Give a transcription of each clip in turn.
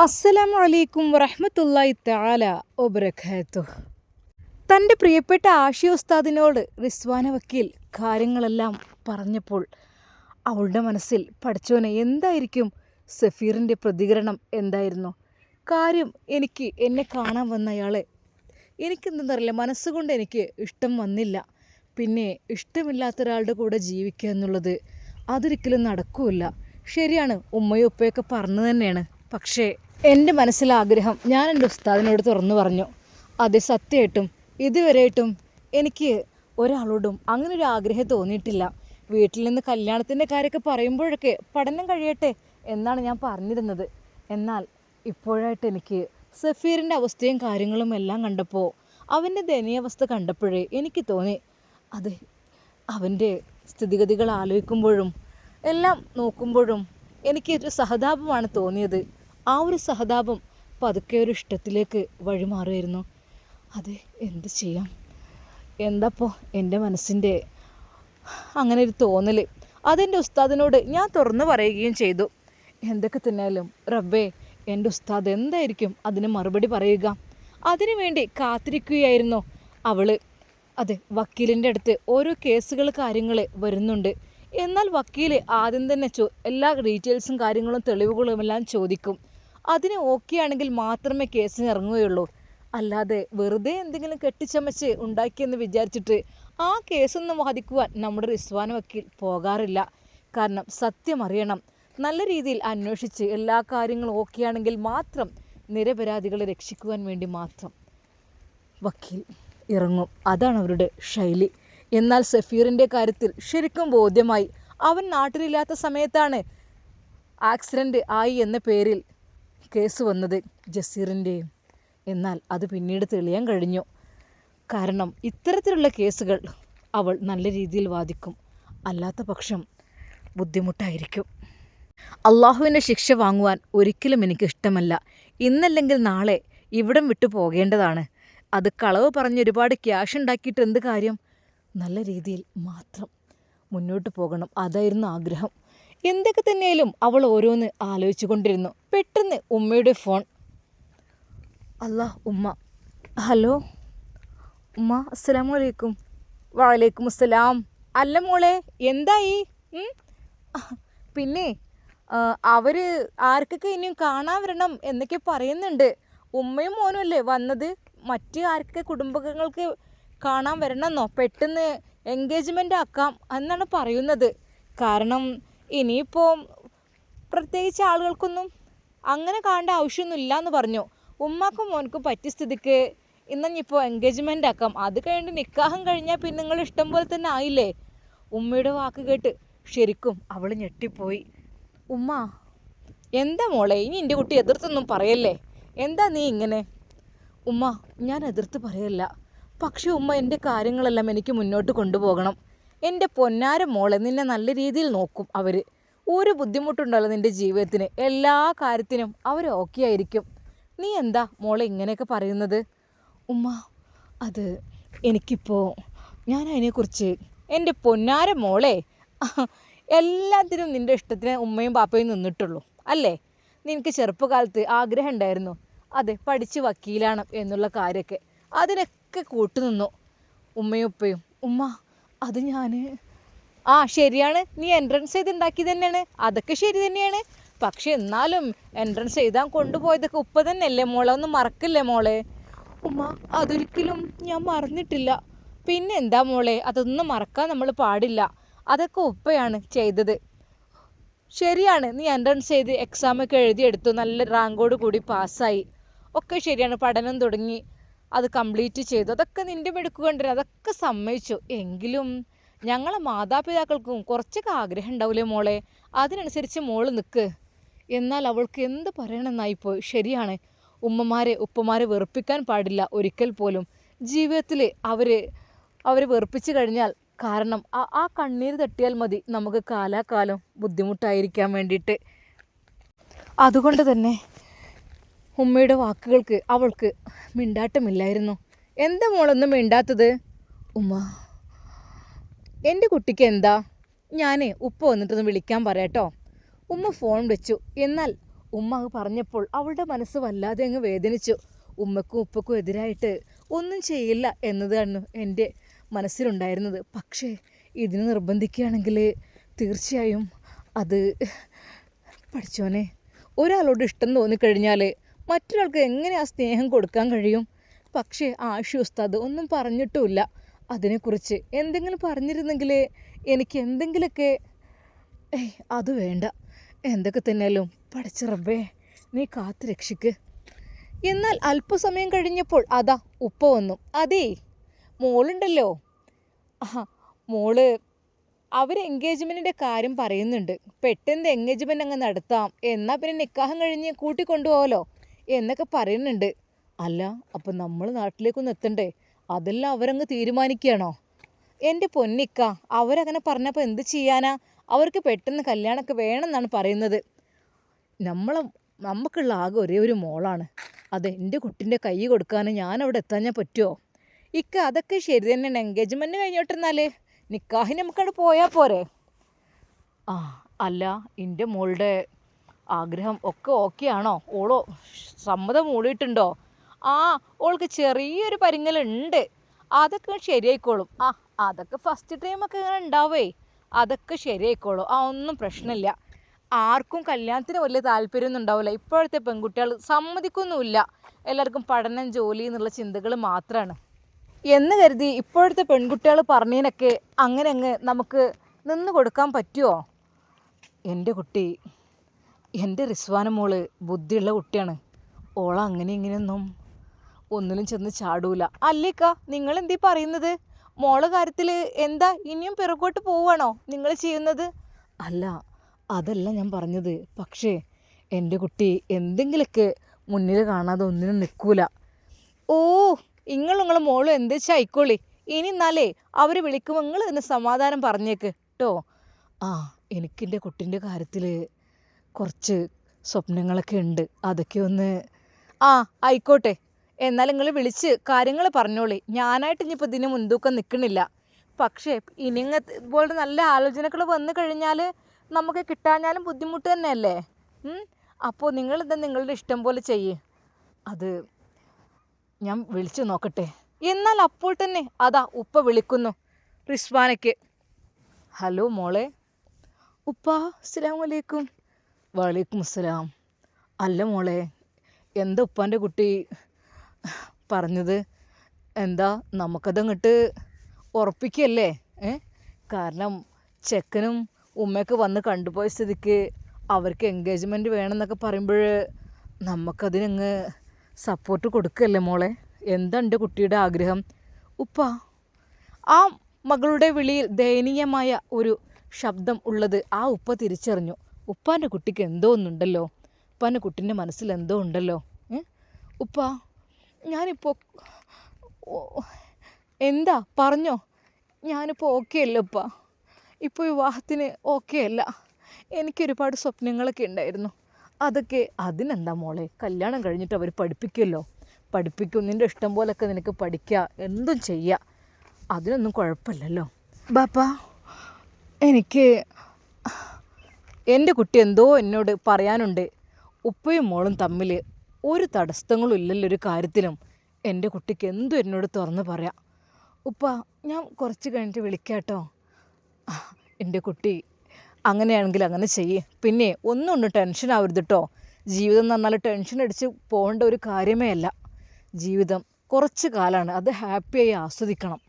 അസ്സലാമു അലൈക്കും വറഹ്മത്തുള്ളാഹി തആല വബറകാതുഹു. തൻ്റെ പ്രിയപ്പെട്ട ആഷി ഉസ്താദിനോട് റിസ്വാന വക്കീൽ കാര്യങ്ങളെല്ലാം പറഞ്ഞപ്പോൾ അവളുടെ മനസ്സിൽ പഠിച്ചോനെ എന്തായിരിക്കും സഫീറിൻ്റെ പ്രതികരണം എന്തായിരുന്നു? കാര്യം എന്നെ കാണാൻ വന്ന അയാളെ എനിക്കെന്തെന്നറിയില്ല, മനസ്സുകൊണ്ട് എനിക്ക് ഇഷ്ടം വന്നില്ല. പിന്നെ ഇഷ്ടമില്ലാത്ത ഒരാളുടെ കൂടെ ജീവിക്കുക എന്നുള്ളത് അതൊരിക്കലും നടക്കില്ല. ശരിയാണ്, ഉമ്മയും ഉപ്പയൊക്കെ പറഞ്ഞു തന്നെയാണ്. പക്ഷേ എൻ്റെ മനസ്സിലെ ആഗ്രഹം ഞാൻ എൻ്റെ ഉസ്താദിനോട് തുറന്നു പറഞ്ഞു. അത് സത്യമായിട്ടും ഇതുവരെയായിട്ടും എനിക്ക് ഒരാളോടും അങ്ങനെ ഒരു ആഗ്രഹം തോന്നിയിട്ടില്ല. വീട്ടിൽ നിന്ന് കല്യാണത്തിൻ്റെ കാര്യമൊക്കെ പറയുമ്പോഴൊക്കെ പഠനം കഴിയട്ടെ എന്നാണ് ഞാൻ പറഞ്ഞിരുന്നത്. എന്നാൽ ഇപ്പോഴായിട്ട് എനിക്ക് സഫീറിൻ്റെ അവസ്ഥയും കാര്യങ്ങളും എല്ലാം കണ്ടപ്പോൾ, അവൻ്റെ ദയനീയാവസ്ഥ കണ്ടപ്പോഴേ എനിക്ക് തോന്നി, അതെ, അവൻ്റെ സ്ഥിതിഗതികൾ ആലോചിക്കുമ്പോഴും എല്ലാം നോക്കുമ്പോഴും എനിക്കൊരു സഹതാപമാണ് തോന്നിയത്. ആ ഒരു സഹതാപം പതുക്കെ ഒരു ഇഷ്ടത്തിലേക്ക് വഴിമാറുമായിരുന്നു. അതെ, എന്ത് ചെയ്യാം, എന്താപ്പോൾ എൻ്റെ മനസ്സിൻ്റെ അങ്ങനെ ഒരു തോന്നൽ. അതെൻ്റെ ഉസ്താദിനോട് ഞാൻ തുറന്നു പറയുകയും ചെയ്തു. എന്തൊക്കെ തന്നെയാലും റബ്ബേ, എൻ്റെ ഉസ്താദ് എന്തായിരിക്കും അതിന് മറുപടി പറയുക? അതിനു വേണ്ടി കാത്തിരിക്കുകയായിരുന്നു അവൾ. അതെ, വക്കീലിൻ്റെ അടുത്ത് ഓരോ കേസുകൾ കാര്യങ്ങൾ വരുന്നുണ്ട്. എന്നാൽ വക്കീൽ ആദ്യം തന്നെ എല്ലാ ഡീറ്റെയിൽസും കാര്യങ്ങളും തെളിവുകളും എല്ലാം ചോദിക്കും. അതിന് ഓക്കെ ആണെങ്കിൽ മാത്രമേ കേസിന് ഇറങ്ങുകയുള്ളൂ. അല്ലാതെ വെറുതെ എന്തെങ്കിലും കെട്ടിച്ചമച്ച് ഉണ്ടാക്കിയെന്ന് വിചാരിച്ചിട്ട് ആ കേസൊന്നും വാദിക്കുവാൻ നമ്മുടെ റിസ്വാന വക്കീൽ പോകാറില്ല. കാരണം സത്യം അറിയണം. നല്ല രീതിയിൽ അന്വേഷിച്ച് എല്ലാ കാര്യങ്ങളും ഓക്കെ ആണെങ്കിൽ മാത്രം നിരപരാധികളെ രക്ഷിക്കുവാൻ വേണ്ടി മാത്രം വക്കീൽ ഇറങ്ങും. അതാണ് അവരുടെ ശൈലി. എന്നാൽ സഫീറിൻ്റെ കാര്യത്തിൽ ശരിക്കും ബോധ്യമായി. അവൻ നാട്ടിലില്ലാത്ത സമയത്താണ് ആക്സിഡൻറ്റ് ആയി എന്ന പേരിൽ കേസ് വന്നത് ജസീറിൻ്റെയും. എന്നാൽ അത് പിന്നീട് തെളിയാൻ കഴിഞ്ഞു. കാരണം ഇത്തരത്തിലുള്ള കേസുകൾ അവൾ നല്ല രീതിയിൽ വാദിക്കും. അല്ലാത്ത പക്ഷം ബുദ്ധിമുട്ടായിരിക്കും. അള്ളാഹുവിൻ്റെ ശിക്ഷ വാങ്ങുവാൻ ഒരിക്കലും എനിക്കിഷ്ടമല്ല. ഇന്നല്ലെങ്കിൽ നാളെ ഇവിടം വിട്ടു പോകേണ്ടതാണ്. അത് കളവ് പറഞ്ഞ് ഒരുപാട് ക്യാഷ് ഉണ്ടാക്കിയിട്ട് എന്ത് കാര്യം? നല്ല രീതിയിൽ മാത്രം മുന്നോട്ട് പോകണം, അതായിരുന്നു ആഗ്രഹം. എന്തൊക്കെ തന്നെയാലും അവൾ ഓരോന്ന് ആലോചിച്ചു കൊണ്ടിരുന്നു. പെട്ടെന്ന് ഉമ്മയുടെ ഫോൺ. അല്ലാ, ഉമ്മ. ഹലോ ഉമ്മ, അസ്സലാമു അലൈക്കും. വഅലൈക്കും അസ്സലാം. അല്ല മോളെ, എന്തായി? പിന്നെ അവർ ആർക്കൊക്കെ ഇനിയും കാണാൻ വരണം എന്നൊക്കെ പറയുന്നുണ്ട്. ഉമ്മയും മോനും അല്ലേ വന്നത്? മറ്റ് ആർക്കൊക്കെ കുടുംബങ്ങൾക്ക് കാണാൻ വരണമെന്നോ പെട്ടെന്ന് എൻഗേജ്മെൻ്റ് ആക്കാം എന്നാണ് പറയുന്നത്. കാരണം ഇനിയിപ്പോൾ പ്രത്യേകിച്ച് ആളുകൾക്കൊന്നും അങ്ങനെ കാണേണ്ട ആവശ്യമൊന്നുമില്ല എന്ന് പറഞ്ഞു. ഉമ്മാക്കും മോനക്കും പറ്റിയ സ്ഥിതിക്ക് ഇന്നിപ്പോൾ എൻഗേജ്മെൻ്റ് ആക്കാം. അത് കഴിഞ്ഞിട്ട് നിക്കാഹം കഴിഞ്ഞാൽ പിന്നെ നിങ്ങൾ ഇഷ്ടം പോലെ തന്നെ ആയില്ലേ? ഉമ്മയുടെ വാക്ക് കേട്ട് ശരിക്കും അവൾ ഞെട്ടിപ്പോയി. ഉമ്മ, എന്താ മോളെ, ഇനി എൻ്റെ കുട്ടി എതിർത്തൊന്നും പറയല്ലേ? എന്താ നീ ഇങ്ങനെ? ഉമ്മ, ഞാൻ എതിർത്ത് പറയല്ല. പക്ഷേ ഉമ്മ, എൻ്റെ കാര്യങ്ങളെല്ലാം എനിക്ക് മുന്നോട്ട് കൊണ്ടുപോകണം. എൻ്റെ പൊന്നാര മോളെ, നിന്നെ നല്ല രീതിയിൽ നോക്കും അവർ. ഒരു ബുദ്ധിമുട്ടുണ്ടല്ലോ നിൻ്റെ ജീവിതത്തിന്, എല്ലാ കാര്യത്തിനും അവർ ഓക്കെ ആയിരിക്കും. നീ എന്താ മോളെ ഇങ്ങനെയൊക്കെ പറയുന്നത്? ഉമ്മ, അത് എനിക്കിപ്പോൾ ഞാൻ അതിനെക്കുറിച്ച് എൻ്റെ പൊന്നാര മോളെ, എല്ലാത്തിനും നിൻ്റെ ഇഷ്ടത്തിന് ഉമ്മയും പാപ്പയും നിന്നിട്ടുള്ളൂ അല്ലേ? നിനക്ക് ചെറുപ്പകാലത്ത് ആഗ്രഹം ഉണ്ടായിരുന്നു, അതെ, പഠിച്ച് വക്കീലാണ് എന്നുള്ള കാര്യമൊക്കെ. അതിനൊക്കെ കൂട്ടുനിന്നു ഉമ്മയും ഉപ്പയും. ഉമ്മ, അത് ഞാൻ ശരിയാണ്, നീ എൻട്രൻസ് ചെയ്തുണ്ടാക്കി തന്നെയാണ്, അതൊക്കെ ശരി തന്നെയാണ്. പക്ഷെ എന്നാലും എൻട്രൻസ് എഴുതാൻ കൊണ്ടുപോയതൊക്കെ ഉപ്പ തന്നെയല്ലേ മോളെ? ഒന്നും മറക്കില്ലേ മോളെ? ഉമ്മ, അതൊരിക്കലും ഞാൻ മറന്നിട്ടില്ല. പിന്നെ എന്താ മോളെ, അതൊന്നും മറക്കാൻ നമ്മൾ പാടില്ല. അതൊക്കെ ഉപ്പയാണ് ചെയ്തത്. ശരിയാണ്, നീ എൻട്രൻസ് ചെയ്ത് എക്സാമൊക്കെ എഴുതിയെടുത്തു, നല്ല റാങ്കോട് കൂടി പാസ്സായി, ഒക്കെ ശരിയാണ്. പഠനം തുടങ്ങി, അത് കംപ്ലീറ്റ് ചെയ്തു, അതൊക്കെ നിൻ്റെ മിടുക്കുകൊണ്ടിരുന്നു, അതൊക്കെ സമ്മതിച്ചു. എങ്കിലും ഞങ്ങളെ മാതാപിതാക്കൾക്കും കുറച്ചൊക്കെ ആഗ്രഹം ഉണ്ടാവില്ലേ മോളെ? അതിനനുസരിച്ച് മോള് നിൽക്ക്. എന്നാൽ അവൾക്ക് എന്ത് പറയണമെന്നായിപ്പോയി. ശരിയാണ്, ഉപ്പമാരെ വെറുപ്പിക്കാൻ പാടില്ല ഒരിക്കൽ പോലും. ജീവിതത്തിൽ അവർ വെറുപ്പിച്ച് കഴിഞ്ഞാൽ, കാരണം ആ കണ്ണീര് തട്ടിയാൽ മതി നമുക്ക് കാലാകാലം ബുദ്ധിമുട്ടായിരിക്കാൻ വേണ്ടിയിട്ട്. അതുകൊണ്ട് തന്നെ ഉമ്മയുടെ വാക്കുകൾക്ക് അവൾക്ക് മിണ്ടാട്ടമില്ലായിരുന്നു. എന്താ മോളൊന്നും മിണ്ടാത്തത്? ഉമ്മ, എൻ്റെ കുട്ടിക്ക് എന്താ? ഉപ്പ വന്നിട്ടൊന്ന് വിളിക്കാൻ പറയാട്ടോ. ഉമ്മ ഫോൺ വെച്ചു. എന്നാൽ ഉമ്മ അങ്ങ് പറഞ്ഞപ്പോൾ അവളുടെ മനസ്സ് വല്ലാതെ അങ്ങ് വേദനിച്ചു. ഉമ്മക്കും ഉപ്പക്കും എതിരായിട്ട് ഒന്നും ചെയ്യില്ല എന്നതാണ് എൻ്റെ മനസ്സിലുണ്ടായിരുന്നത്. പക്ഷേ ഇതിന് നിർബന്ധിക്കുകയാണെങ്കിൽ തീർച്ചയായും അത് പഠിച്ചോനെ, ഒരാളോട് ഇഷ്ടം തോന്നിക്കഴിഞ്ഞാൽ മറ്റൊരാൾക്ക് എങ്ങനെ ആ സ്നേഹം കൊടുക്കാൻ കഴിയും? പക്ഷേ ആഷി ഉസ്താദ് ഒന്നും പറഞ്ഞിട്ടുമില്ല അതിനെക്കുറിച്ച്. എന്തെങ്കിലും പറഞ്ഞിരുന്നെങ്കിൽ എനിക്ക് എന്തെങ്കിലുമൊക്കെ അത് വേണ്ട. എന്തൊക്കെ തന്നെയാലും പടച്ച റബ്ബേ നീ കാത്തു രക്ഷിക്ക്. എന്നാൽ അല്പസമയം കഴിഞ്ഞപ്പോൾ അതാ ഉപ്പ വന്നു. അതേ മോളുണ്ടല്ലോ, മോള് അവർ എൻഗേജ്മെൻറ്റിൻ്റെ കാര്യം പറയുന്നുണ്ട്. പെട്ടെന്ന് എൻഗേജ്മെൻറ്റ് അങ്ങ് നടത്താം, എന്നാൽ പിന്നെ നിക്കാഹം കഴിഞ്ഞ് കൂട്ടിക്കൊണ്ടുപോകാമല്ലോ എന്നൊക്കെ പറയുന്നുണ്ട്. അല്ല അപ്പം നമ്മൾ നാട്ടിലേക്കൊന്ന് എത്തണ്ടേ? അതെല്ലാം അവരങ്ങ് തീരുമാനിക്കുകയാണോ? എൻ്റെ പൊന്നിക്ക, അവരങ്ങനെ പറഞ്ഞപ്പോൾ എന്ത് ചെയ്യാനാ? അവർക്ക് പെട്ടെന്ന് കല്യാണമൊക്കെ വേണമെന്നാണ് പറയുന്നത്. നമുക്കുള്ള ആകെ ഒരേ ഒരു മോളാണ്. അത് എൻ്റെ കുട്ടിൻ്റെ കൈ കൊടുക്കാൻ ഞാനവിടെ എത്താഞ്ഞാൽ പറ്റുമോ? ഇക്ക അതൊക്കെ ശരി തന്നെയാണ്. എൻഗേജ്മെൻറ്റ് കഴിഞ്ഞോട്ടിരുന്നാലേ നിക്കാഹിന് നമുക്കവിടെ പോയാൽ പോരെ? അല്ല, എൻ്റെ മോളുടെ ആഗ്രഹം ഒക്കെ ഓക്കെ ആണോ? ഓളോ സമ്മതം മൂടിയിട്ടുണ്ടോ? ഓൾക്ക് ചെറിയൊരു പരിങ്ങലുണ്ട്, അതൊക്കെ ശരിയായിക്കോളും. അതൊക്കെ ഫസ്റ്റ് ടൈമൊക്കെ ഇങ്ങനെ ഉണ്ടാവേ, അതൊക്കെ ശരിയായിക്കോളും. ഒന്നും പ്രശ്നമില്ല. ആർക്കും കല്യാണത്തിന് വലിയ താല്പര്യമൊന്നും ഉണ്ടാവില്ല. ഇപ്പോഴത്തെ പെൺകുട്ടികൾ സമ്മതിക്കൊന്നുമില്ല. എല്ലാവർക്കും പഠനം, ജോലി എന്നുള്ള ചിന്തകൾ മാത്രമാണ് എന്ന് കരുതി ഇപ്പോഴത്തെ പെൺകുട്ടികൾ പറഞ്ഞതിനൊക്കെ അങ്ങനെ അങ്ങ് നമുക്ക് നിന്ന് കൊടുക്കാൻ പറ്റുമോ? എൻ്റെ കുട്ടി, എൻ്റെ റിസ്വാന മോള് ബുദ്ധിയുള്ള കുട്ടിയാണ്. ഓള അങ്ങനെ ഇങ്ങനെയൊന്നും ഒന്നിലും ചെന്ന് ചാടൂല. അല്ലേക്കാ നിങ്ങളെന്തീ പറയുന്നത്? മോളെ കാര്യത്തിൽ എന്താ ഇനിയും പിറകോട്ട് പോവുകയാണോ നിങ്ങൾ ചെയ്യുന്നത്? അല്ല, അതല്ല ഞാൻ പറഞ്ഞത്. പക്ഷേ എൻ്റെ കുട്ടി എന്തെങ്കിലുമൊക്കെ മുന്നിൽ കാണാതെ ഒന്നിനും നിൽക്കൂല. നിങ്ങളെ മോളും എന്താ വെച്ചാൽ ആയിക്കോളി. ഇനി എന്നാലേ അവർ വിളിക്കുമ്പോൾ നിങ്ങൾ എന്ന് സമാധാനം പറഞ്ഞേക്ക് കേട്ടോ. എനിക്കെൻ്റെ കുട്ടീൻ്റെ കാര്യത്തിൽ കുറച്ച് സ്വപ്നങ്ങളൊക്കെ ഉണ്ട്. അതൊക്കെ ഒന്ന് ആയിക്കോട്ടെ. എന്നാൽ നിങ്ങൾ വിളിച്ച് കാര്യങ്ങൾ പറഞ്ഞോളി. ഞാനായിട്ട് ഇനിയിപ്പോൾ ഇതിന് മുൻതൂക്കം നിൽക്കണില്ല. പക്ഷേ ഇനി ഇതുപോലെ നല്ല ആലോചനകൾ വന്നു കഴിഞ്ഞാൽ നമുക്ക് കിട്ടാഞ്ഞാലും ബുദ്ധിമുട്ട് തന്നെയല്ലേ? അപ്പോൾ നിങ്ങളിത് നിങ്ങളുടെ ഇഷ്ടം പോലെ ചെയ്യ്. അത് ഞാൻ വിളിച്ചു നോക്കട്ടെ. എന്നാൽ അപ്പോൾ തന്നെ അതാ ഉപ്പ വിളിക്കുന്നു റിസ്വാനയ്ക്ക്. ഹലോ മോളെ. ഉപ്പ അസ്സലാമു അലൈക്കും. വലൈക്കും അസ്സലാം. അല്ല മോളെ, എന്താ ഉപ്പാൻ്റെ കുട്ടി പറഞ്ഞത്? എന്താ നമുക്കതങ്ങോട്ട് ഉറപ്പിക്കല്ലേ? കാരണം ചെക്കനും ഉമ്മയൊക്കെ വന്ന് കണ്ടുപോയ സ്ഥിതിക്ക് അവർക്ക് എൻഗേജ്മെൻറ്റ് വേണമെന്നൊക്കെ പറയുമ്പോൾ നമുക്കതിനങ്ങ് സപ്പോർട്ട് കൊടുക്കല്ലേ മോളെ? എന്താ എൻ്റെ കുട്ടിയുടെ ആഗ്രഹം? ഉപ്പ, ആ മകളുടെ വിളിയിൽ ദയനീയമായ ഒരു ശബ്ദം ഉള്ളത് ഉപ്പ തിരിച്ചറിഞ്ഞു. ഉപ്പാൻ്റെ കുട്ടിക്ക് എന്തോ ഒന്നുണ്ടല്ലോ, ഉപ്പാൻ്റെ കുട്ടീൻ്റെ മനസ്സിൽ എന്തോ ഉണ്ടല്ലോ. ഉപ്പ, ഞാനിപ്പോൾ എന്താ പറഞ്ഞോ? ഞാനിപ്പോൾ ഓക്കെ അല്ല ഉപ്പ, ഇപ്പോൾ വിവാഹത്തിന് ഓക്കെ അല്ല. എനിക്കൊരുപാട് സ്വപ്നങ്ങളൊക്കെ ഉണ്ടായിരുന്നു. അതൊക്കെ അതിനെന്താ മോളെ, കല്യാണം കഴിഞ്ഞിട്ട് അവർ പഠിപ്പിക്കുമല്ലോ, പഠിപ്പിക്കും. നിൻ്റെ ഇഷ്ടം പോലൊക്കെ നിനക്ക് പഠിക്കുക, എന്തും ചെയ്യുക, അതിനൊന്നും കുഴപ്പമില്ലല്ലോ. ബാപ്പാ, എനിക്ക് എൻ്റെ കുട്ടി എന്തോ എന്നോട് പറയാനുണ്ട്. ഉപ്പയും മോളും തമ്മിൽ ഒരു തടസ്സങ്ങളും ഇല്ലല്ലോ ഒരു കാര്യത്തിലും. എൻ്റെ കുട്ടിക്ക് എന്തും എന്നോട് തുറന്ന് പറയാം. ഉപ്പ, ഞാൻ കുറച്ച് കഴിഞ്ഞിട്ട് വിളിക്കാം കേട്ടോ. എൻ്റെ കുട്ടി അങ്ങനെയാണെങ്കിൽ അങ്ങനെ ചെയ്യേ. പിന്നെ ഒന്നും ടെൻഷൻ ആവരുത് കേട്ടോ. ജീവിതം എന്ന് പറഞ്ഞാൽ ടെൻഷൻ അടിച്ച് പോകേണ്ട ഒരു കാര്യമേ അല്ല. ജീവിതം കുറച്ച് കാലമാണ്, അത് ഹാപ്പിയായി ആസ്വദിക്കണം.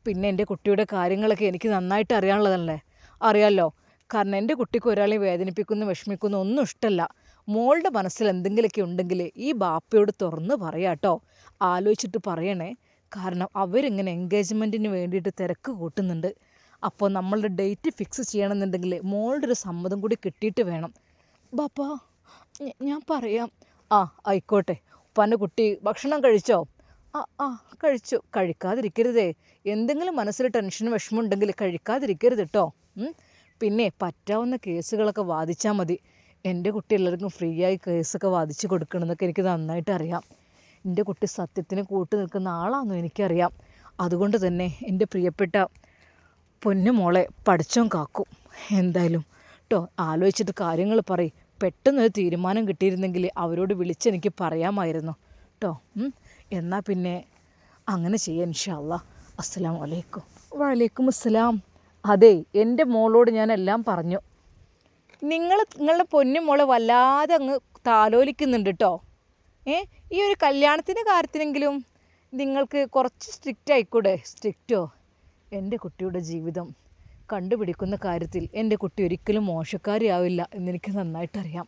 പിന്നെ എൻ്റെ കുട്ടിയുടെ കാര്യങ്ങളൊക്കെ എനിക്ക് നന്നായിട്ട് അറിയാമല്ലോ. കാരണം എൻ്റെ കുട്ടിക്ക് ഒരാളെയും വേദനിപ്പിക്കുന്നു, വിഷമിക്കുന്നു ഒന്നും ഇഷ്ടമല്ല. മോളുടെ മനസ്സിൽ എന്തെങ്കിലുമൊക്കെ ഉണ്ടെങ്കിൽ ഈ ബാപ്പയോട് തുറന്ന് പറയാം കേട്ടോ. ആലോചിച്ചിട്ട് പറയണേ. കാരണം അവരിങ്ങനെ എൻഗേജ്മെൻറ്റിന് വേണ്ടിയിട്ട് തിരക്ക് കൂട്ടുന്നുണ്ട്. അപ്പോൾ നമ്മളുടെ ഡേറ്റ് ഫിക്സ് ചെയ്യണമെന്നുണ്ടെങ്കിൽ മോളുടെ ഒരു സമ്മതം കൂടി കിട്ടിയിട്ട് വേണം. ബാപ്പാ, ഞാൻ പറയാം. ആയിക്കോട്ടെ. ഉപ്പാൻ്റെ കുട്ടി ഭക്ഷണം കഴിച്ചോ? കഴിച്ചു. കഴിക്കാതിരിക്കരുതേ. എന്തെങ്കിലും മനസ്സിൽ ടെൻഷനും വിഷമം ഉണ്ടെങ്കിൽ കഴിക്കാതിരിക്കരുത് കേട്ടോ. പിന്നെ പറ്റാവുന്ന കേസുകളൊക്കെ വാദിച്ചാൽ മതി. എൻ്റെ കുട്ടി എല്ലാവർക്കും ഫ്രീ ആയി കേസൊക്കെ വാദിച്ച് കൊടുക്കണമെന്നൊക്കെ എനിക്ക് നന്നായിട്ട് അറിയാം. എൻ്റെ കുട്ടി സത്യത്തിന് കൂട്ടു നിൽക്കുന്ന ആളാണെന്നും എനിക്കറിയാം. അതുകൊണ്ട് തന്നെ എൻ്റെ പ്രിയപ്പെട്ട പൊന്നു മോളെ പഠിച്ചോൻ കാക്കും എന്തായാലും കേട്ടോ. ആലോചിച്ചിട്ട് കാര്യങ്ങൾ പറയും. പെട്ടെന്നൊരു തീരുമാനം കിട്ടിയിരുന്നെങ്കിൽ അവരോട് വിളിച്ചെനിക്ക് പറയാമായിരുന്നു കേട്ടോ. എന്നാൽ പിന്നെ അങ്ങനെ ചെയ്യാം ഇൻഷാ അല്ലാ. അസ്സലാമു അലൈക്കും. വലൈക്കും അസ്സലാം. അതെ, എൻ്റെ മോളോട് ഞാൻ എല്ലാം പറഞ്ഞു. നിങ്ങളുടെ പൊന്നു മോളെ വല്ലാതെ അങ്ങ് താലോലിക്കുന്നുണ്ട് കേട്ടോ. ഈ ഒരു കല്യാണത്തിൻ്റെ കാര്യത്തിനെങ്കിലും നിങ്ങൾക്ക് കുറച്ച് സ്ട്രിക്റ്റ് ആയിക്കൂടെ? സ്ട്രിക്റ്റോ? എൻ്റെ കുട്ടിയുടെ ജീവിതം കണ്ടുപിടിക്കുന്ന കാര്യത്തിൽ എൻ്റെ കുട്ടി ഒരിക്കലും മോശക്കാരിയാവില്ല എന്നെനിക്ക് നന്നായിട്ടറിയാം.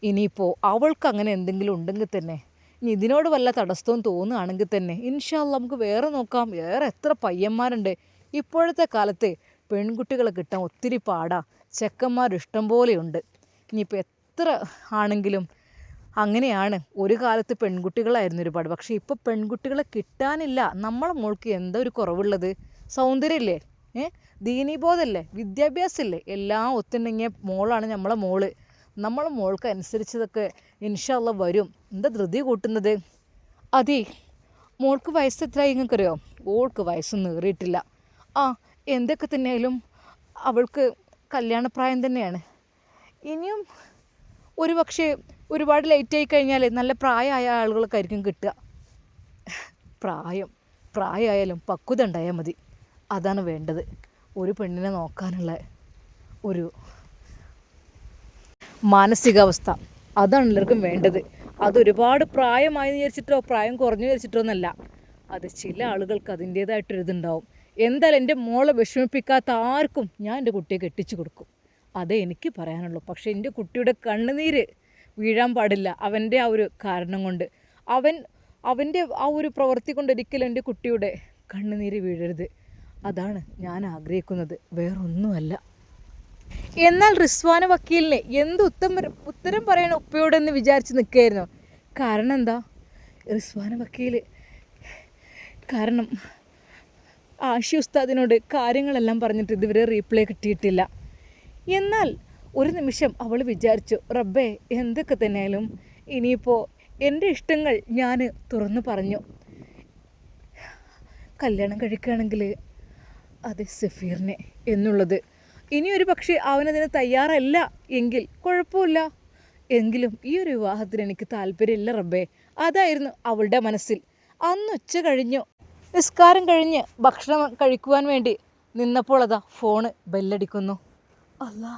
ഇനിയിപ്പോൾ അവൾക്ക് അങ്ങനെ എന്തെങ്കിലും ഉണ്ടെങ്കിൽ തന്നെ, ഇനി ഇതിനോട് വല്ല തടസ്സവും തോന്നുകയാണെങ്കിൽ തന്നെ ഇൻഷാ അല്ലാ നമുക്ക് വേറെ നോക്കാം. വേറെ എത്ര പയ്യന്മാരുണ്ട്. ഇപ്പോഴത്തെ കാലത്ത് പെൺകുട്ടികളെ കിട്ടാൻ ഒത്തിരി പാടാ. ചെക്കന്മാർ ഇഷ്ടം പോലെയുണ്ട്. ഇനിയിപ്പോൾ എത്ര ആണെങ്കിലും അങ്ങനെയാണ്. ഒരു കാലത്ത് പെൺകുട്ടികളായിരുന്നു ഒരുപാട്. പക്ഷേ ഇപ്പോൾ പെൺകുട്ടികളെ കിട്ടാനില്ല. നമ്മളെ മോൾക്ക് എന്താ ഒരു കുറവുള്ളത്? സൗന്ദര്യമില്ലേ, ദീനീബോധമല്ലേ, വിദ്യാഭ്യാസമില്ലേ, എല്ലാം ഒത്തുണ്ടെങ്ങിയ മോളാണ് നമ്മളെ മോള്. നമ്മളെ മോൾക്ക് അനുസരിച്ചതൊക്കെ ഇൻഷാ അല്ലാ വരും. എന്താ ധൃതി കൂട്ടുന്നത്? അതെ, മോൾക്ക് വയസ്സ് എത്രയായി നിങ്ങൾക്കറിയോ? ഓൾക്ക് വയസ്സൊന്നും ഏറിയിട്ടില്ല. എന്തൊക്കെ തന്നെയായാലും അവൾക്ക് കല്യാണപ്രായം തന്നെയാണ്. ഇനിയും ഒരു പക്ഷേ ഒരുപാട് ലേറ്റായി കഴിഞ്ഞാൽ നല്ല പ്രായമായ ആളുകളൊക്കെ ആയിരിക്കും കിട്ടുക. പ്രായമായാലും പക്വത ഉണ്ടായാൽ മതി. അതാണ് വേണ്ടത്. ഒരു പെണ്ണിനെ നോക്കാനുള്ള ഒരു മാനസികാവസ്ഥ, അതാണ് എല്ലാവർക്കും വേണ്ടത്. അതൊരുപാട് പ്രായമായി വിചാരിച്ചിട്ടോ പ്രായം കുറഞ്ഞു വിചാരിച്ചിട്ടോ എന്നല്ല. അത് ചില ആളുകൾക്ക് അതിൻ്റേതായിട്ടൊരിതുണ്ടാവും. എന്തായാലും എൻ്റെ മോളെ വിഷമിപ്പിക്കാത്ത ആർക്കും ഞാൻ എൻ്റെ കുട്ടിയെ കെട്ടിച്ചു കൊടുക്കും. അതേ എനിക്ക് പറയാനുള്ളൂ. പക്ഷേ എൻ്റെ കുട്ടിയുടെ കണ്ണുനീര് വീഴാൻ പാടില്ല. അവൻ്റെ ആ ഒരു കാരണം കൊണ്ട്, അവൻ്റെ ആ ഒരു പ്രവൃത്തി കൊണ്ട് ഒരിക്കലും എൻ്റെ കുട്ടിയുടെ കണ്ണുനീര് വീഴരുത്. അതാണ് ഞാൻ ആഗ്രഹിക്കുന്നത്, വേറൊന്നുമല്ല. എന്നാൽ റിസ്വാന വക്കീലിനെ എന്ത് ഉത്തരം പറയണം ഉപ്പയോടെന്ന് വിചാരിച്ച് നിൽക്കുകയായിരുന്നു. കാരണം എന്താ? റിസ്വാന വക്കീൽ കാരണം ആഷി ഉസ്താദിനോട് കാര്യങ്ങളെല്ലാം പറഞ്ഞിട്ട് ഇതുവരെ റീപ്ലൈ കിട്ടിയിട്ടില്ല. എന്നാൽ ഒരു നിമിഷം അവൾ വിചാരിച്ചു, റബ്ബേ എന്തൊക്കെ തന്നെയായാലും ഇനിയിപ്പോൾ എൻ്റെ ഇഷ്ടങ്ങൾ ഞാൻ തുറന്നു പറഞ്ഞു. കല്യാണം കഴിക്കുകയാണെങ്കിൽ അത് സഫീറിനെ എന്നുള്ളത്. ഇനിയൊരു പക്ഷേ അവനതിന് തയ്യാറല്ല എങ്കിൽ കുഴപ്പമില്ല. എങ്കിലും ഈ ഒരു വിവാഹത്തിന് എനിക്ക് താല്പര്യമില്ല റബ്ബേ. അതായിരുന്നു അവളുടെ മനസ്സിൽ. അന്ന് ഉച്ച കഴിഞ്ഞു, നിസ്കാരം കഴിഞ്ഞ് ഭക്ഷണം കഴിക്കുവാൻ വേണ്ടി നിന്നപ്പോൾ അതാ ഫോണ് ബെല്ലടിക്കുന്നു. അല്ലാ,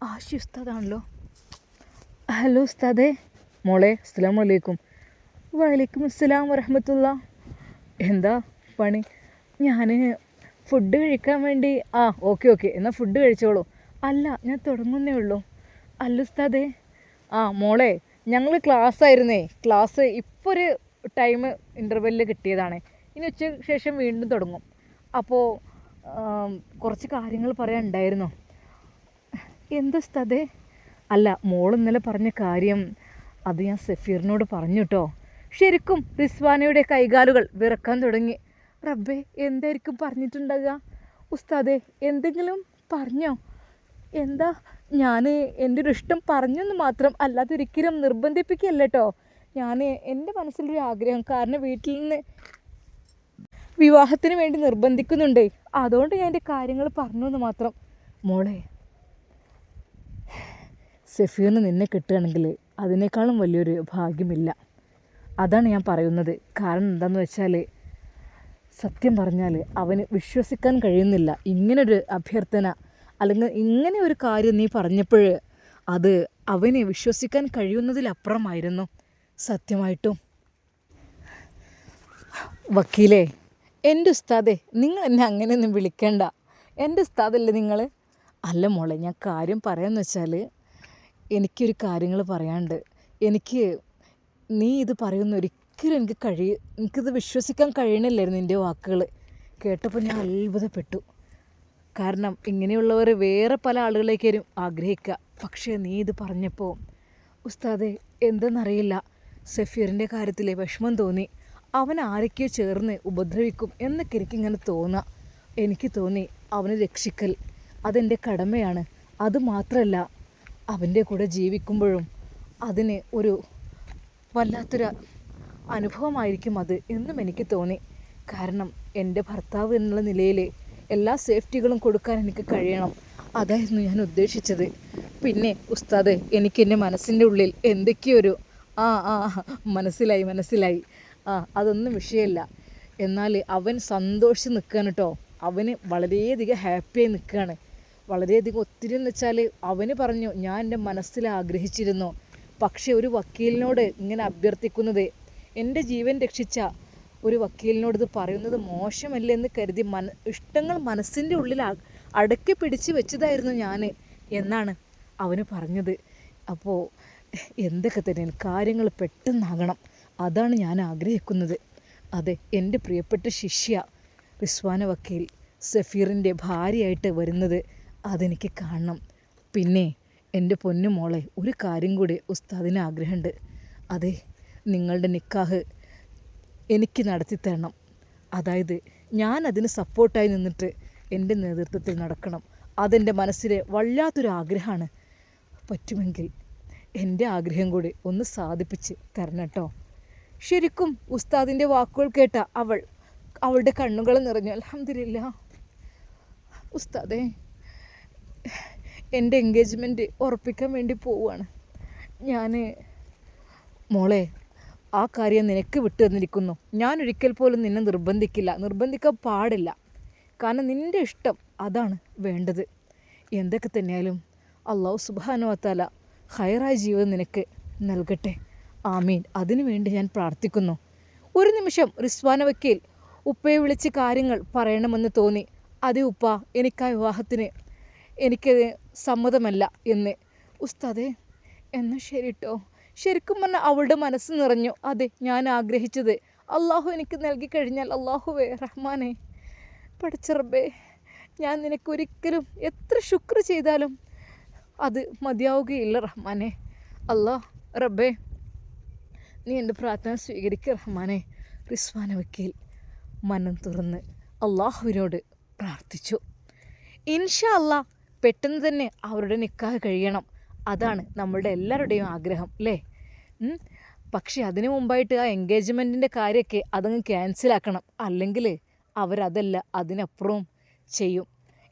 ആഷി ഉസ്താദാണല്ലോ. ഹലോ ഉസ്താദേ. മോളെ, അസ്സലാമു അലൈക്കും. വലൈക്കും അസ്സലാം വറഹ്മത്തുള്ളാ. എന്താ പണി? ഞാൻ ഫുഡ് കഴിക്കാൻ വേണ്ടി. ഓക്കെ എന്നാൽ ഫുഡ് കഴിച്ചോളൂ. അല്ല, ഞാൻ തുടങ്ങുന്നേ ഉള്ളൂ. അല്ല ഉസ്താദേ. മോളെ, ഞങ്ങൾ ക്ലാസ് ഇപ്പോൾ ഒരു ടൈം ഇൻ്റർവെല്ലിൽ കിട്ടിയതാണ്. ഇനി ഉച്ചയ്ക്ക് ശേഷം വീണ്ടും തുടങ്ങും. അപ്പോൾ കുറച്ച് കാര്യങ്ങൾ പറയാനുണ്ടായിരുന്നു. എന്താ ഉസ്താദേ? അല്ല, മോൾ ഇന്നലെ പറഞ്ഞ കാര്യം അത് ഞാൻ സഫീറിനോട് പറഞ്ഞു കേട്ടോ. ശരിക്കും റിസ്വാനയുടെ കൈകാലുകൾ വിറക്കാൻ തുടങ്ങി. റബ്ബേ, എന്തായിരിക്കും പറഞ്ഞിട്ടുണ്ടാകുക? ഉസ്താദേ, എന്തെങ്കിലും പറഞ്ഞോ? എന്താ? ഞാൻ എൻ്റെ ഒരു ഇഷ്ടം പറഞ്ഞെന്ന് മാത്രം, അല്ലാതെ ഒരിക്കലും നിർബന്ധിപ്പിക്കുകയല്ല കേട്ടോ. ഞാൻ എൻ്റെ മനസ്സിലൊരു ആഗ്രഹം, കാരണം വീട്ടിൽ നിന്ന് വിവാഹത്തിന് വേണ്ടി നിർബന്ധിക്കുന്നുണ്ടേ, അതുകൊണ്ട് ഞാൻ എൻ്റെ കാര്യങ്ങൾ പറഞ്ഞു എന്ന് മാത്രം. മോളെ, സഫീറിന് നിന്നെ കിട്ടുകയാണെങ്കിൽ അതിനേക്കാളും വലിയൊരു ഭാഗ്യമില്ല. അതാണ് ഞാൻ പറയുന്നത്. കാരണം എന്താണെന്ന് വെച്ചാൽ, സത്യം പറഞ്ഞാൽ അവന് വിശ്വസിക്കാൻ കഴിയുന്നില്ല. ഇങ്ങനൊരു അഭ്യർത്ഥന അല്ലെങ്കിൽ ഇങ്ങനെ ഒരു കാര്യം നീ പറഞ്ഞപ്പോൾ അത് അവനെ വിശ്വസിക്കാൻ കഴിയുന്നതിലപ്പുറമായിരുന്നു സത്യമായിട്ടും. വക്കീലേ, എൻ്റെ ഉസ്താദേ, നിങ്ങൾ എന്നെ അങ്ങനെയൊന്നും വിളിക്കേണ്ട. എൻ്റെ ഉസ്താദല്ലേ നിങ്ങൾ? അല്ല മോളെ, ഞാൻ കാര്യം പറയാമെന്ന് വെച്ചാൽ എനിക്കൊരു കാര്യങ്ങൾ പറയാനുണ്ട്. നീ ഇത് പറയുന്ന ഒരിക്കലും എനിക്കിത് വിശ്വസിക്കാൻ കഴിയണില്ലായിരുന്നു. നിൻ്റെ വാക്കുകൾ കേട്ടപ്പോൾ ഞാൻ അത്ഭുതപ്പെട്ടു. കാരണം ഇങ്ങനെയുള്ളവർ വേറെ പല ആളുകളിലേക്കാരും ആഗ്രഹിക്കുക. പക്ഷേ നീ ഇത് പറഞ്ഞപ്പോൾ ഉസ്താദേ, എന്തെന്നറിയില്ല, സഫീറിൻ്റെ കാര്യത്തിൽ വിഷമം തോന്നി. അവൻ ആരൊക്കെയോ ചേർന്ന് ഉപദ്രവിക്കും എന്നൊക്കെ എനിക്കിങ്ങനെ തോന്നുക. എനിക്ക് തോന്നി അവനെ രക്ഷിക്കൽ അതെൻ്റെ കടമയാണ്. അതുമാത്രമല്ല, അവൻ്റെ കൂടെ ജീവിക്കുമ്പോഴും അതിന് ഒരു വല്ലാത്തൊരു അനുഭവമായിരിക്കും അത് എന്നും എനിക്ക് തോന്നി. കാരണം എൻ്റെ ഭർത്താവ് എന്നുള്ള നിലയിൽ എല്ലാ സേഫ്റ്റികളും കൊടുക്കാൻ എനിക്ക് കഴിയണം. അതായിരുന്നു ഞാൻ ഉദ്ദേശിച്ചത്. പിന്നെ ഉസ്താദ്, എനിക്ക് എൻ്റെ മനസ്സിൻ്റെ ഉള്ളിൽ എന്തൊക്കെയൊരു ആ ആ മനസ്സിലായി. അതൊന്നും വിഷയമല്ല. എന്നാൽ അവൻ സന്തോഷിച്ച് നിൽക്കുകയാണ് കേട്ടോ. അവന് വളരെയധികം ഹാപ്പിയായി നിൽക്കുകയാണ്. വളരെയധികം ഒത്തിരി എന്ന് വെച്ചാൽ അവന് പറഞ്ഞു, ഞാൻ എൻ്റെ മനസ്സിൽ ആഗ്രഹിച്ചിരുന്നു, പക്ഷേ ഒരു വക്കീലിനോട് ഇങ്ങനെ അഭ്യർത്ഥിക്കുന്നത്, എൻ്റെ ജീവൻ രക്ഷിച്ച ഒരു വക്കീലിനോട് ഇത് പറയുന്നത് മോശമല്ലേ എന്ന് കരുതി ഇഷ്ടങ്ങൾ മനസ്സിൻ്റെ ഉള്ളിൽ അടക്കി പിടിച്ച് വെച്ചതായിരുന്നു ഞാൻ എന്നാണ് അവന് പറഞ്ഞത്. അപ്പോൾ എന്തൊക്കെ തന്നെ കാര്യങ്ങൾ പെട്ടെന്നാകണം, അതാണ് ഞാൻ ആഗ്രഹിക്കുന്നത്. അതെ, എൻ്റെ പ്രിയപ്പെട്ട ശിഷ്യ റിസ്വാന വക്കീൽ സഫീറിൻ്റെ ഭാര്യയായിട്ട് വരുന്നത് അതെനിക്ക് കാണണം. പിന്നെ എൻ്റെ പൊന്നു മോളെ, ഒരു കാര്യം കൂടി ഉസ്താദിന് ആഗ്രഹമുണ്ട്. അതെ, നിങ്ങളുടെ നിക്കാഹ് എനിക്ക് നടത്തി തരണം. അതായത് ഞാൻ അതിന് സപ്പോർട്ടായി നിന്നിട്ട് എൻ്റെ നേതൃത്വത്തിൽ നടക്കണം. അതെൻ്റെ മനസ്സിലെ വല്ലാത്തൊരു ആഗ്രഹമാണ്. പറ്റുമെങ്കിൽ എൻ്റെ ആഗ്രഹം കൂടി ഒന്ന് സാധിപ്പിച്ച് തരണം കേട്ടോ. ശരിക്കും ഉസ്താദിൻ്റെ വാക്കുകൾ കേട്ട അവളുടെ കണ്ണുകൾ നിറഞ്ഞു. അൽഹംദുലില്ലാ ഉസ്താദേ, എൻ്റെ എൻഗേജ്മെൻറ്റ് ഉറപ്പിക്കാൻ വേണ്ടി പോവുകയാണ് ഞാൻ. മോളെ, ആ കാര്യം നിനക്ക് വിട്ടു തന്നിരിക്കുന്നു. ഞാൻ ഒരിക്കൽ പോലും നിന്നെ നിർബന്ധിക്കാൻ പാടില്ല. കാരണം നിൻ്റെ ഇഷ്ടം അതാണ് വേണ്ടത്. എന്തൊക്കെ തന്നെയായാലും അല്ലാഹു സുബ്ഹാനഹു വ തആല ഖൈറായ ജീവിതം നിനക്ക് നൽകട്ടെ. ആമീൻ. അതിനു വേണ്ടി ഞാൻ പ്രാർത്ഥിക്കുന്നു. ഒരു നിമിഷം റിസ്വാന വക്കീൽ ഉപ്പയെ വിളിച്ച് കാര്യങ്ങൾ പറയണമെന്ന് തോന്നി. അതേ ഉപ്പ, എനിക്കാ വിവാഹത്തിന് എനിക്കത് സമ്മതമല്ല എന്ന്. ഉസ്താദേ, എന്നാൽ ശരി കേട്ടോ. ശരിക്കും പറഞ്ഞാൽ അവളുടെ മനസ്സ് നിറഞ്ഞു. അതെ, ഞാൻ ആഗ്രഹിച്ചത് അള്ളാഹു എനിക്ക് നൽകി കഴിഞ്ഞാൽ, അള്ളാഹുവേ റഹ്മാനെ പഠിച്ച റബ്ബേ, ഞാൻ നിനക്കൊരിക്കലും എത്ര ശുക്ർ ചെയ്താലും അത് മതിയാവുകയില്ല റഹ്മാനെ. അല്ലാഹ് റബ്ബേ, നീ എൻ്റെ പ്രാർത്ഥന സ്വീകരിക്കുക റഹ്മാനെ. റിസ്വാന വക്കീൽ മനം തുറന്ന് അള്ളാഹുവിനോട് പ്രാർത്ഥിച്ചു. ഇൻഷാ അല്ലാഹ് പെട്ടെന്ന് തന്നെ അവരുടെ നിക്കാഹ് കഴിയണം. അതാണ് നമ്മളുടെ എല്ലാവരുടെയും ആഗ്രഹം അല്ലേ? പക്ഷേ അതിനു മുമ്പായിട്ട് ആ എൻഗേജ്മെൻറ്റിൻ്റെ കാര്യമൊക്കെ അതങ്ങ് ക്യാൻസലാക്കണം. അല്ലെങ്കിൽ അവരതല്ല അതിനപ്പുറവും ചെയ്യും.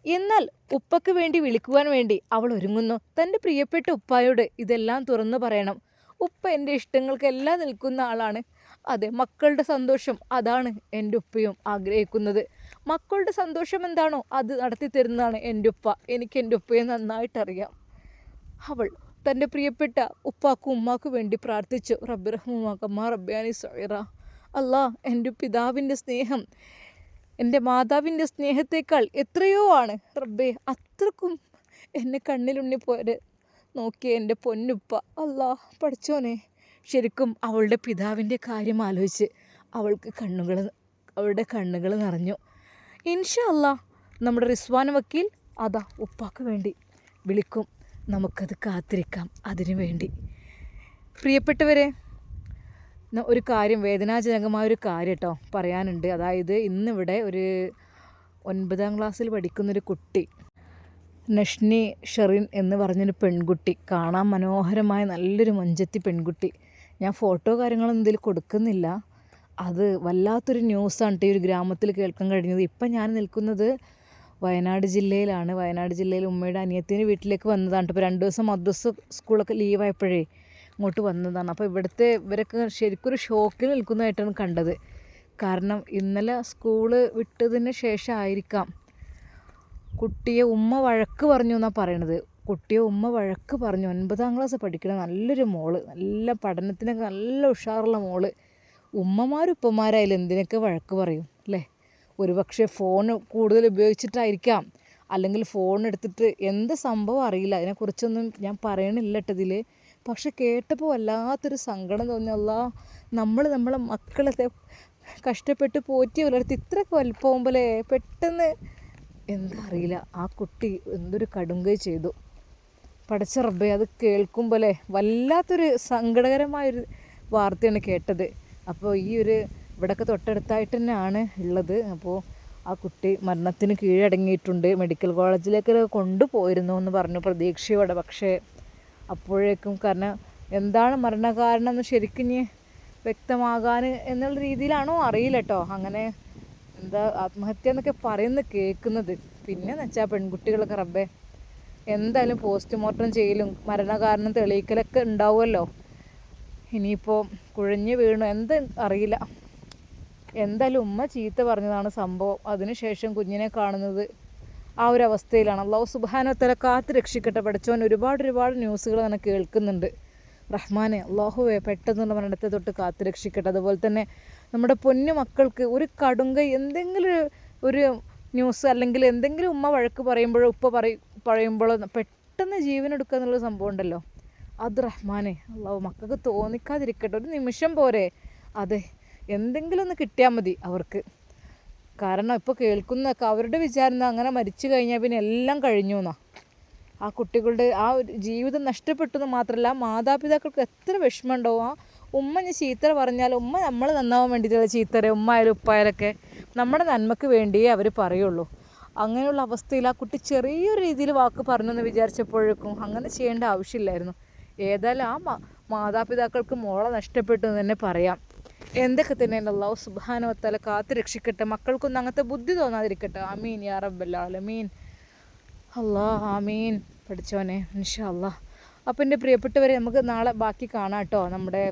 എന്നാൽ ഉപ്പയ്ക്ക് വേണ്ടി വിളിക്കുവാൻ വേണ്ടി അവൾ ഒരുങ്ങുന്നു. തൻ്റെ പ്രിയപ്പെട്ട ഉപ്പായോട് ഇതെല്ലാം തുറന്നു പറയണം. ഉപ്പ എൻ്റെ ഇഷ്ടങ്ങൾക്കെല്ലാം നിൽക്കുന്ന ആളാണ്. അതെ, മക്കളുടെ സന്തോഷം അതാണ് എൻ്റെ ഉപ്പയും ആഗ്രഹിക്കുന്നത്. മക്കളുടെ സന്തോഷം എന്താണോ അത് നടത്തി തരുന്നതാണ് എൻ്റെ ഉപ്പ. എനിക്ക് എൻ്റെ ഉപ്പയെ നന്നായിട്ടറിയാം. അവൾ തൻ്റെ പ്രിയപ്പെട്ട ഉപ്പാക്കും ഉമ്മാക്കും വേണ്ടി പ്രാർത്ഥിച്ചു. റബ്ബി റഹ്മുമാ റബ്ബിയാനി സഗീറ. അല്ലാ, എൻ്റെ പിതാവിൻ്റെ സ്നേഹം എൻ്റെ മാതാവിൻ്റെ സ്നേഹത്തേക്കാൾ എത്രയോ ആണ് റബ്ബേ. അത്രക്കും എന്നെ കണ്ണിലുണ്ണി പോയത് നോക്കിയ എൻ്റെ പൊന്നുപ്പ. അല്ലാ പഠിച്ചോനെ. ശരിക്കും അവളുടെ പിതാവിൻ്റെ കാര്യം ആലോചിച്ച് അവളുടെ കണ്ണുകൾ നിറഞ്ഞു. ഇൻഷാ അല്ലാ നമ്മുടെ റിസ്വാന വക്കീൽ അതാ ഉപ്പാക്ക് വേണ്ടി വിളിക്കും. നമുക്കത് കാത്തിരിക്കാം അതിനു വേണ്ടി. പ്രിയപ്പെട്ടവരെ, ഒരു കാര്യം, വേദനാജനകമായൊരു കാര്യം കേട്ടോ പറയാനുണ്ട്. അതായത് ഇന്നിവിടെ ഒരു 9ാം ക്ലാസ്സിൽ പഠിക്കുന്നൊരു കുട്ടി, നഷ്നി ഷെറിൻ എന്ന് പറഞ്ഞൊരു പെൺകുട്ടി, കാണാൻ മനോഹരമായ നല്ലൊരു മൊഞ്ചത്തി പെൺകുട്ടി. ഞാൻ ഫോട്ടോ കാര്യങ്ങളൊന്നും ഇതിൽ കൊടുക്കുന്നില്ല. അത് വല്ലാത്തൊരു ന്യൂസാണ് ഈ ഒരു ഗ്രാമത്തിൽ കേൾക്കാൻ കഴിഞ്ഞത്. ഇപ്പം ഞാൻ നിൽക്കുന്നത് വയനാട് ജില്ലയിലാണ്. വയനാട് ജില്ലയിൽ ഉമ്മയുടെ അനിയത്തിൻ്റെ വീട്ടിലേക്ക് വന്നതാണ്. ഇപ്പോൾ 2 ദിവസം മദ്രസ സ്കൂളൊക്കെ ലീവായപ്പോഴേ ഇങ്ങോട്ട് വന്നതാണ്. അപ്പോൾ ഇവരൊക്കെ ശരിക്കൊരു ഷോക്കിൽ നിൽക്കുന്നതായിട്ടാണ് കണ്ടത്. കാരണം ഇന്നലെ സ്കൂള് വിട്ടതിന് ശേഷമായിരിക്കാം കുട്ടിയെ ഉമ്മ വഴക്ക് പറഞ്ഞു എന്നാണ് പറയണത്. കുട്ടിയെ ഉമ്മ വഴക്ക് പറഞ്ഞു. 9ാം ക്ലാസ് പഠിക്കുന്ന നല്ലൊരു മോള്, നല്ല പഠനത്തിനൊക്കെ നല്ല ഉഷാറുള്ള മോള്. ഉമ്മമാരും ഉപ്പമാരായാലും എന്തിനൊക്കെ വഴക്ക് പറയും അല്ലേ? ഒരുപക്ഷെ ഫോൺ കൂടുതൽ ഉപയോഗിച്ചിട്ടായിരിക്കാം, അല്ലെങ്കിൽ ഫോൺ എടുത്തിട്ട് എന്ത് സംഭവം അറിയില്ല. അതിനെക്കുറിച്ചൊന്നും ഞാൻ പറയണില്ല ഇതിൽ. പക്ഷെ കേട്ടപ്പോൾ വല്ലാത്തൊരു സങ്കടം തോന്നി. അല്ലാ, നമ്മളെ മക്കളെ കഷ്ടപ്പെട്ട് പോറ്റി വളർത്തി ഇത്രയൊക്കെ വലുപ്പമാകുമ്പോഴേ പെട്ടെന്ന് എന്താ അറിയില്ല, ആ കുട്ടി എന്തൊരു കടുങ്കൈ ചെയ്തു. പടച്ച റബ്ബേ, അത് കേൾക്കുമ്പോഴേ വല്ലാത്തൊരു സങ്കടകരമായൊരു വാർത്തയാണ് കേട്ടത്. അപ്പോൾ ഇവിടെയൊക്കെ തൊട്ടടുത്തായിട്ട് തന്നെയാണ് ഉള്ളത്. അപ്പോൾ ആ കുട്ടി മരണത്തിന് കീഴടങ്ങിയിട്ടുണ്ട്. മെഡിക്കൽ കോളേജിലേക്ക് കൊണ്ടുപോയിരുന്നു എന്ന് പറഞ്ഞു പ്രതീക്ഷയോടെ. പക്ഷേ അപ്പോഴേക്കും, കാരണം എന്താണ് മരണകാരണം എന്ന് ശരിക്കും ഇനി വ്യക്തമാകാൻ എന്നുള്ള രീതിയിലാണോ അറിയില്ല കേട്ടോ. അങ്ങനെ എന്താ ആത്മഹത്യ എന്നൊക്കെ പറയുന്നത് കേൾക്കുന്നത്. പിന്നെ വെച്ചാൽ പെൺകുട്ടികളൊക്കെ റബ്ബേ എന്തായാലും പോസ്റ്റ്മോർട്ടം ചെയ്യലും മരണകാരണം തെളിയിക്കലൊക്കെ ഉണ്ടാവുമല്ലോ. ഇനിയിപ്പോൾ കുഴഞ്ഞു വീണു എന്ത് അറിയില്ല. എന്തായാലും ഉമ്മ ചീത്ത പറഞ്ഞതാണ് സംഭവം. അതിനുശേഷം കുഞ്ഞിനെ കാണുന്നത് ആ ഒരു അവസ്ഥയിലാണ്. അള്ളാഹു സുബ്ഹാനഹു വ തആല കാത്ത് രക്ഷിക്കട്ടെ. പഠിച്ചവൻ ഒരുപാട് ന്യൂസുകൾ അങ്ങനെ കേൾക്കുന്നുണ്ട്. റഹ്മാനെ അള്ളാഹുവെ പെട്ടെന്നുള്ള മരണത്തെ തൊട്ട് കാത്ത് രക്ഷിക്കട്ടെ. അതുപോലെ തന്നെ നമ്മുടെ പൊന്നു മക്കൾക്ക് ഒരു കടുങ്കൈ എന്തെങ്കിലും ഒരു ന്യൂസ് അല്ലെങ്കിൽ എന്തെങ്കിലും ഉമ്മ വഴക്ക് പറയുമ്പോഴോ ഉപ്പ പറയുമ്പോഴോ പെട്ടെന്ന് ജീവനെടുക്കുക എന്നുള്ള സംഭവം ഉണ്ടല്ലോ, അത് റഹ്മാനെ അള്ളാഹു മക്കൾക്ക് തോന്നിക്കാതിരിക്കട്ടെ. ഒരു നിമിഷം പോരെ, അതെ എന്തെങ്കിലും ഒന്ന് കിട്ടിയാൽ മതി അവർക്ക്. കാരണം ഇപ്പോൾ കേൾക്കുന്നതൊക്കെ അവരുടെ വിചാരം അങ്ങനെ മരിച്ചു കഴിഞ്ഞാൽ പിന്നെ എല്ലാം കഴിഞ്ഞു എന്നാ. ആ കുട്ടികളുടെ ആ ഒരു ജീവിതം നഷ്ടപ്പെട്ടു എന്ന് മാത്രമല്ല, മാതാപിതാക്കൾക്ക് എത്ര വിഷമമുണ്ടാവും. ആ ഉമ്മ ഇനി ചീത്ത പറഞ്ഞാൽ ഉമ്മ നമ്മൾ നന്നാവാൻ വേണ്ടിയിട്ടുള്ള ചീത്തരെ ഉമ്മ ആയാലും ഉപ്പായാലൊക്കെ നമ്മുടെ നന്മയ്ക്ക് വേണ്ടിയേ അവർ പറയുള്ളൂ. അങ്ങനെയുള്ള അവസ്ഥയിൽ ആ കുട്ടി ചെറിയൊരു രീതിയിൽ വാക്ക് പറഞ്ഞെന്ന് വിചാരിച്ചപ്പോഴേക്കും അങ്ങനെ ചെയ്യേണ്ട ആവശ്യമില്ലായിരുന്നു. ഏതായാലും ആ മാതാപിതാക്കൾക്ക് മോളെ നഷ്ടപ്പെട്ടു എന്ന് തന്നെ പറയാം. എന്തൊക്കെ തന്നെയാണ് അല്ലാഹു സുബ്ഹാനഹു വ തആല കാത്ത് രക്ഷിക്കട്ടെ. മക്കൾക്കൊന്നും അങ്ങനത്തെ ബുദ്ധി തോന്നാതിരിക്കട്ടെ. ആമീൻ യാ റബ്ബൽ ആലമീൻ. അല്ലാഹ് ആമീൻ. പഠിച്ചോനെ ഇൻഷാ അല്ലാഹ്. അപ്പോൾ എൻ്റെ പ്രിയപ്പെട്ടവരെ, നമുക്ക് നാളെ ബാക്കി കാണാം കേട്ടോ. നമ്മുടെ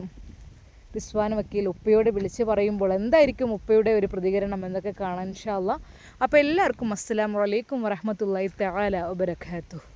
റിസ്വാൻ വക്കീൽ ഉപ്പയോട് വിളിച്ച് പറയുമ്പോൾ എന്തായിരിക്കും ഉപ്പയുടെ ഒരു പ്രതികരണം എന്നൊക്കെ കാണാം ഇൻഷാ അല്ലാഹ്. അപ്പോൾ എല്ലാവർക്കും അസ്സലാമു അലൈക്കും വറഹ്മത്തുള്ളാഹി തആല വബറകാതുഹു.